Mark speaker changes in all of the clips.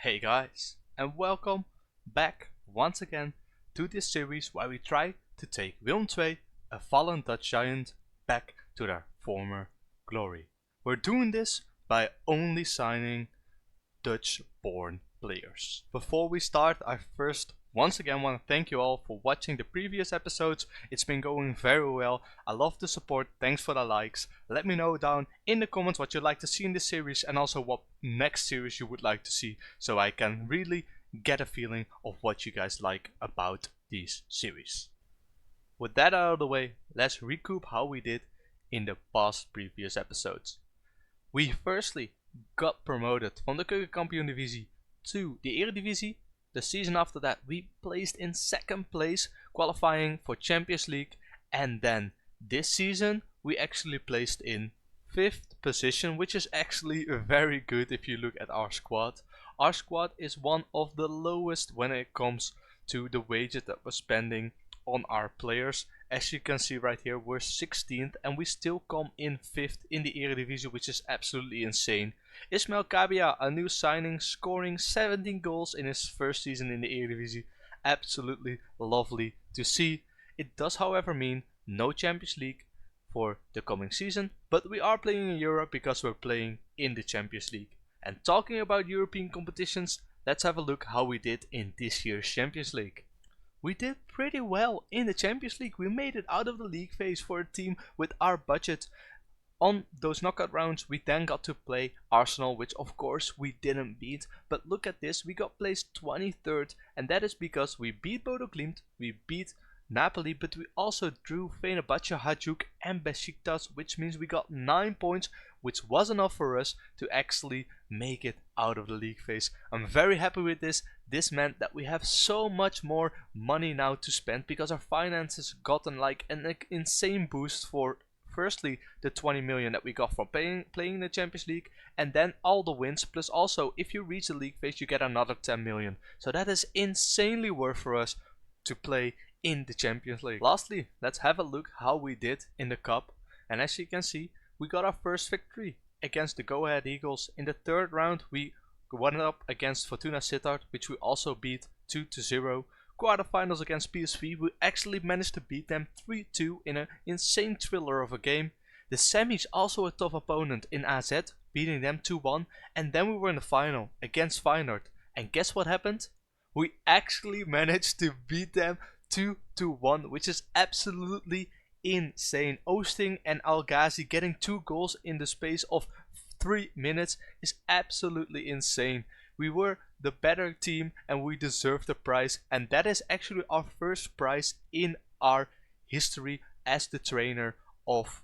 Speaker 1: Hey guys, and welcome back once again to this series where we try to take Willem II, a fallen Dutch giant, back to their former glory. We're doing this by only signing Dutch-born players. Before we start, I first once again want to thank you all for watching the previous episodes. It's been going very well. I love the support. Thanks for the likes. Let me know down in the comments what you'd like to see in this series and also what next series you would like to see, so I can really get a feeling of what you guys like about these series. With that out of the way, let's recoup how we did in the past previous episodes. We firstly got promoted from the Keukenkampioen-divisie to the Eredivisie. The season after that we placed in second place, qualifying for Champions League, and then this season we actually placed in 5th position, which is actually very good if you look at our squad. Our squad is one of the lowest when it comes to the wages that we're spending on our players. As you can see right here, we're 16th and we still come in 5th in the Eredivisie, which is absolutely insane. Ismail Kabia, a new signing, scoring 17 goals in his first season in the Eredivisie. Absolutely lovely to see. It does however mean no Champions League for the coming season, but we are playing in Europe because we're playing in the Champions League. And talking about European competitions, let's have a look how we did in this year's Champions League. We did pretty well in the Champions League. We made it out of the league phase for a team with our budget. On those knockout rounds we then got to play Arsenal, which of course we didn't beat. But look at this, we got placed 23rd, and that is because we beat Bodo Glimt, we beat Napoli, but we also drew Fenerbahce, Hajduk and Besiktas, which means we got 9 points, which was enough for us to actually make it out of the league phase. I'm very happy with this. This meant that we have so much more money now to spend because our finances gotten like an insane boost for firstly the 20 million that we got from playing the Champions League, and then all the wins, plus also if you reach the league phase you get another 10 million. So that is insanely worth for us to play in the Champions League. Lastly, let's have a look how we did in the cup, and as you can see we got our first victory against the Go Ahead Eagles. In the third round we won up against Fortuna Sittard, which we also beat 2-0. Quarterfinals against PSV, we actually managed to beat them 3-2 in an insane thriller of a game. The semis, also a tough opponent in AZ, beating them 2-1, and then we were in the final against Feyenoord, and guess what happened? We actually managed to beat them 2-1, which is absolutely insane. Oosting and Al Ghazi getting 2 goals in the space of 3 minutes is absolutely insane. We were the better team and we deserve the prize, and that is actually our first prize in our history as the trainer of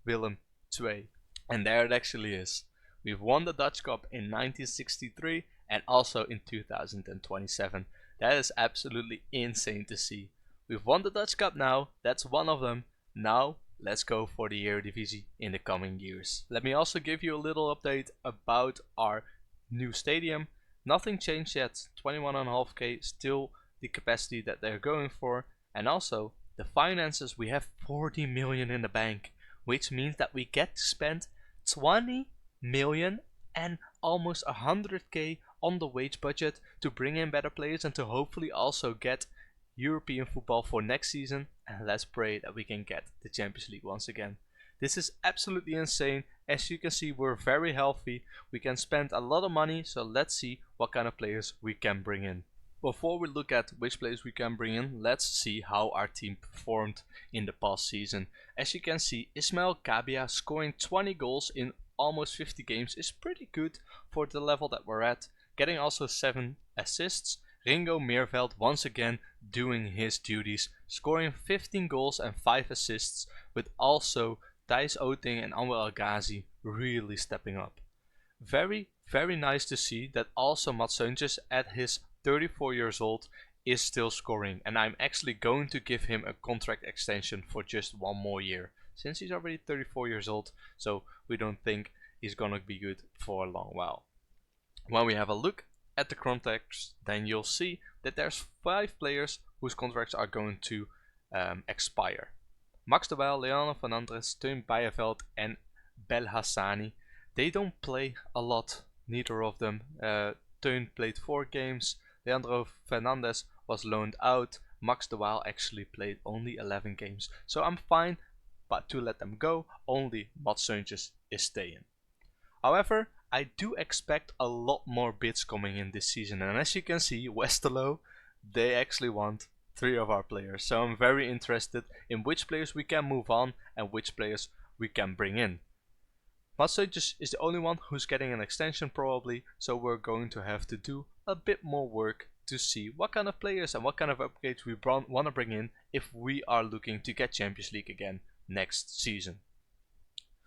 Speaker 1: Willem II. And there it actually is. We've won the Dutch Cup in 1963 and also in 2027. That is absolutely insane to see. We've won the Dutch Cup now, that's one of them. Now let's go for the Eredivisie in the coming years. Let me also give you a little update about our new stadium. Nothing changed yet, 21.5k still the capacity that they're going for, and also the finances, we have 40 million in the bank, which means that we get to spend 20 million and almost 100k on the wage budget to bring in better players and to hopefully also get European football for next season, and let's pray that we can get the Champions League once again. This is absolutely insane. As you can see, we're very healthy, we can spend a lot of money, so let's see what kind of players we can bring in. Before we look at which players we can bring in, let's see how our team performed in the past season. As you can see, Ismail Kabia scoring 20 goals in almost 50 games is pretty good for the level that we're at, getting also 7 assists. Ringo Meerveld once again doing his duties, scoring 15 goals and 5 assists, with also Thijs Oeting and Anwar El Ghazi really stepping up. Very nice to see that also Mats Seuntjes at his 34 years old is still scoring, and I'm actually going to give him a contract extension for just 1 more year, since he's already 34 years old, so we don't think he's gonna be good for a long while. When we have a look at the contracts, then you'll see that there's 5 players whose contracts are going to expire. Max de Waal, Leandro van Andres, Teun Bijeveld and Belhassani. They don't play a lot, neither of them. Teun played 4 games, Leandro Fernandez was loaned out, Max de Waal actually played only 11 games. So I'm fine but to let them go, only Mats Seuntjes is staying. However, I do expect a lot more bids coming in this season, and as you can see, Westerlo, they actually want 3 of our players. So I'm very interested in which players we can move on and which players we can bring in. Mats Seuntjes is the only one who's getting an extension probably, so we're going to have to do a bit more work to see what kind of players and what kind of upgrades we want to bring in if we are looking to get Champions League again next season.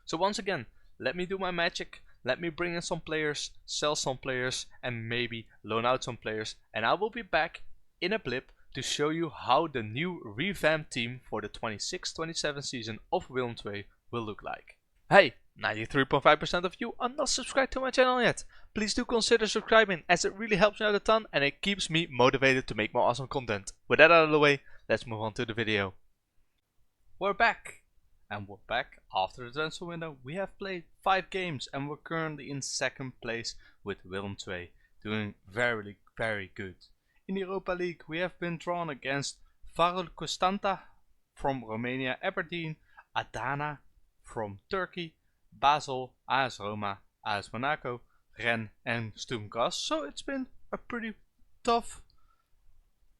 Speaker 1: So once again, let me do my magic, let me bring in some players, sell some players and maybe loan out some players, and I will be back in a blip to show you how the new revamped team for the 26-27 season of Willem II will look like. Hey, 93.5% of you are not subscribed to my channel yet. Please do consider subscribing as it really helps me out a ton and it keeps me motivated to make more awesome content. With that out of the way, let's move on to the video. We're back! And we're back after the transfer window. We have played 5 games and we're currently in 2nd place with Willem II, doing very good. In the Europa League we have been drawn against Varul Constanta from Romania, Aberdeen, Adana from Turkey, Basel, AS Roma, AS Monaco, Rennes and Sturm Graz. So it's been a pretty tough,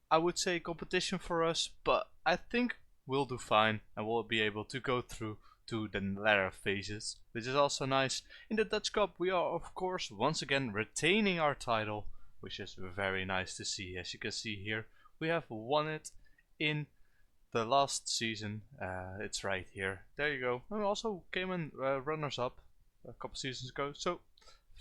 Speaker 1: I would say, competition for us, but I think we'll do fine and we'll be able to go through to the latter phases, which is also nice. In the Dutch Cup we are of course once again retaining our title, which is very nice to see. As you can see here, we have won it in the last season. It's right here. There you go. And we also came in runners up a couple seasons ago, so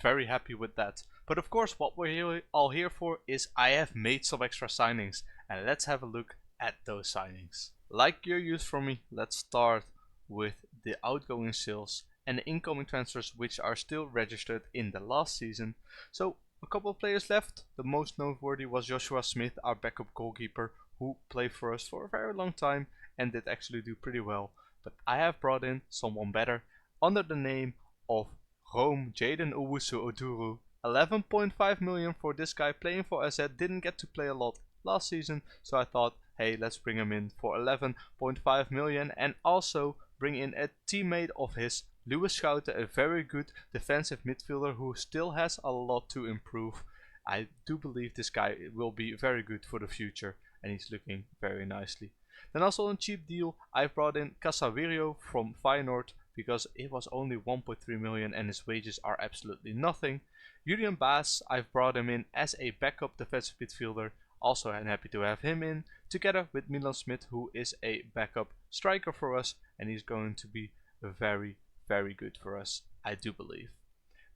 Speaker 1: very happy with that. But of course what we're all here for is I have made some extra signings, and let's have a look at those signings. Like you're used from me, let's start with the outgoing sales and the incoming transfers which are still registered in the last season. So a couple of players left. The most noteworthy was Joshua Smith, our backup goalkeeper, who played for us for a very long time and did actually do pretty well. But I have brought in someone better under the name of Rome Jaden Owusu-Oduru. 11.5 million for this guy, playing for AZ, didn't get to play a lot last season, so I thought, hey, let's bring him in for 11.5 million and also bring in a teammate of his, Lewis Schouten, a very good defensive midfielder who still has a lot to improve. I do believe this guy will be very good for the future and he's looking very nicely. Then also on cheap deal, I've brought in Casavirio from Feyenoord because it was only 1.3 million and his wages are absolutely nothing. Julian Baas, I've brought him in as a backup defensive midfielder. Also I'm happy to have him in, together with Milan Smith, who is a backup striker for us, and he's going to be very good for us, I do believe.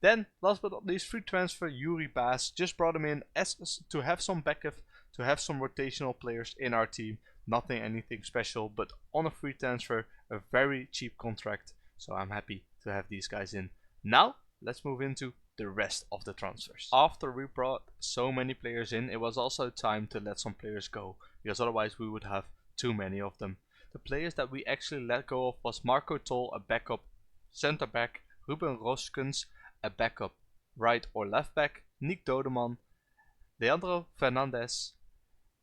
Speaker 1: Then last but not least, free transfer Yuri Baas. Just brought him in as to have some backup, to have some rotational players in our team. Anything special, but on a free transfer, a very cheap contract. So I'm happy to have these guys in. Now let's move into the rest of the transfers. After we brought so many players in, it was also time to let some players go, because otherwise we would have too many of them. The players that we actually let go of was Marco Tol, a backup center back, Ruben Roskens, a backup right or left back, Nick Dodeman, Leandro Fernandez,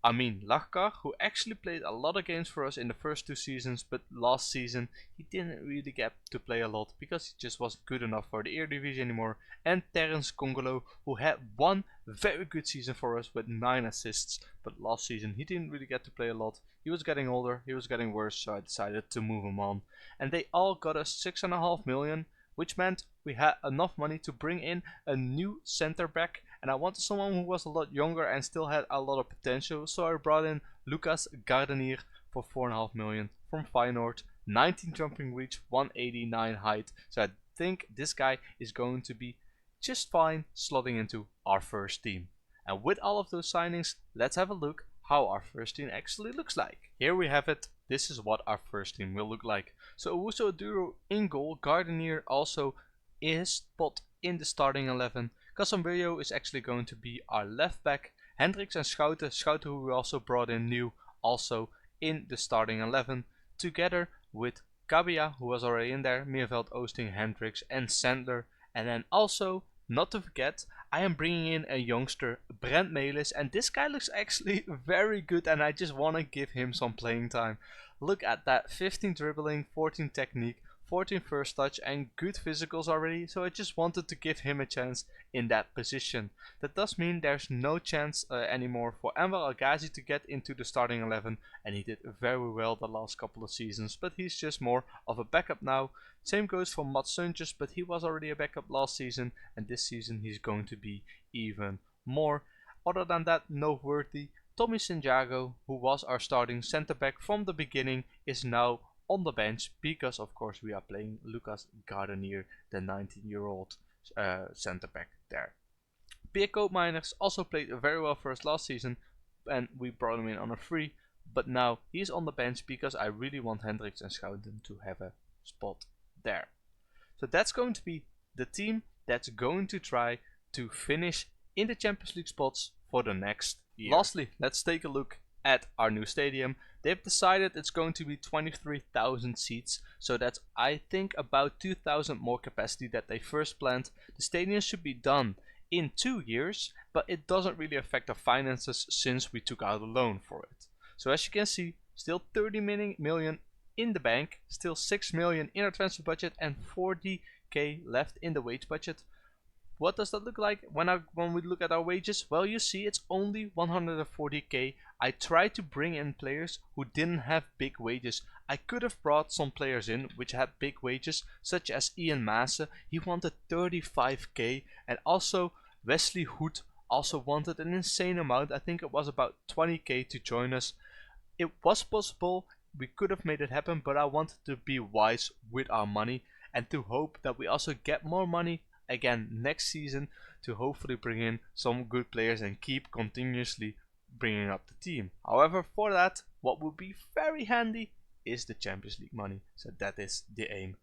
Speaker 1: Amin Lachkar, who actually played a lot of games for us in the first 2 seasons, but last season he didn't really get to play a lot because he just wasn't good enough for the Eredivisie anymore, and Terence Congolo, who had one very good season for us with 9 assists, but last season he didn't really get to play a lot. He was getting older, he was getting worse, so I decided to move him on. And they all got us 6.5 million, which meant we had enough money to bring in a new center back, and I wanted someone who was a lot younger and still had a lot of potential, so I brought in Lucas Gardenier for 4.5 million from Feyenoord, 19 jumping reach, 189 height, so I think this guy is going to be just fine slotting into our first team. And with all of those signings, let's have a look how our first team actually looks like. Here we have it. This is what our first team will look like. So Owusu-Oduru in goal, Gardenier also is spot in the starting 11. Casemiro is actually going to be our left back. Hendricks and Schouten, who we also brought in new, also in the starting 11, together with Kabia, who was already in there, Meerveld, Oosting, Hendricks and Sandler. And then also, not to forget, I am bringing in a youngster, Brent Melis, and this guy looks actually very good and I just want to give him some playing time. Look at that, 15 dribbling, 14 technique, 14 first touch and good physicals already, so I just wanted to give him a chance in that position. That does mean there's no chance anymore for Enver Al-Ghazi to get into the starting 11, and he did very well the last couple of seasons, but he's just more of a backup now. Same goes for Mats Suntjes, but he was already a backup last season, and this season he's going to be even more. Other than that, noteworthy, Tommy Santiago, who was our starting centre back from the beginning, is now on the bench because of course we are playing Lucas Gardenier, the 19-year-old centre back there. Pierre Koopmeiners also played very well for us last season and we brought him in on a free, but now he's on the bench because I really want Hendricks and Schouten to have a spot there. So that's going to be the team that's going to try to finish in the Champions League spots for the next year. Lastly, let's take a look at our new stadium. They've decided it's going to be 23,000 seats, so that's I think about 2,000 more capacity that they first planned. The stadium should be done in 2 years, but it doesn't really affect our finances since we took out a loan for it. So as you can see, still 30 million in the bank, still 6 million in our transfer budget and 40k left in the wage budget. What does that look like when we look at our wages? Well, you see it's only 140k. I tried to bring in players who didn't have big wages. I could have brought some players in which had big wages, such as Ian Maase. He wanted 35k, and also Wesley Hood also wanted an insane amount. I think it was about 20k to join us. It was possible, we could have made it happen, but I wanted to be wise with our money and to hope that we also get more money again next season to hopefully bring in some good players and keep continuously bringing up the team. However, for that, what would be very handy is the Champions League money, so that is the aim.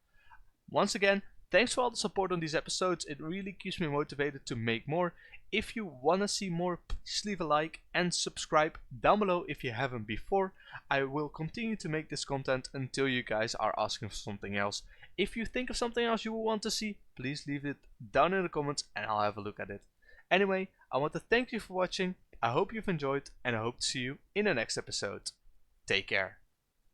Speaker 1: Once again, thanks for all the support on these episodes, it really keeps me motivated to make more. If you want to see more, please leave a like and subscribe down below if you haven't before. I will continue to make this content until you guys are asking for something else. If you think of something else you will want to see, please leave it down in the comments and I'll have a look at it. Anyway, I want to thank you for watching, I hope you've enjoyed and I hope to see you in the next episode. Take care.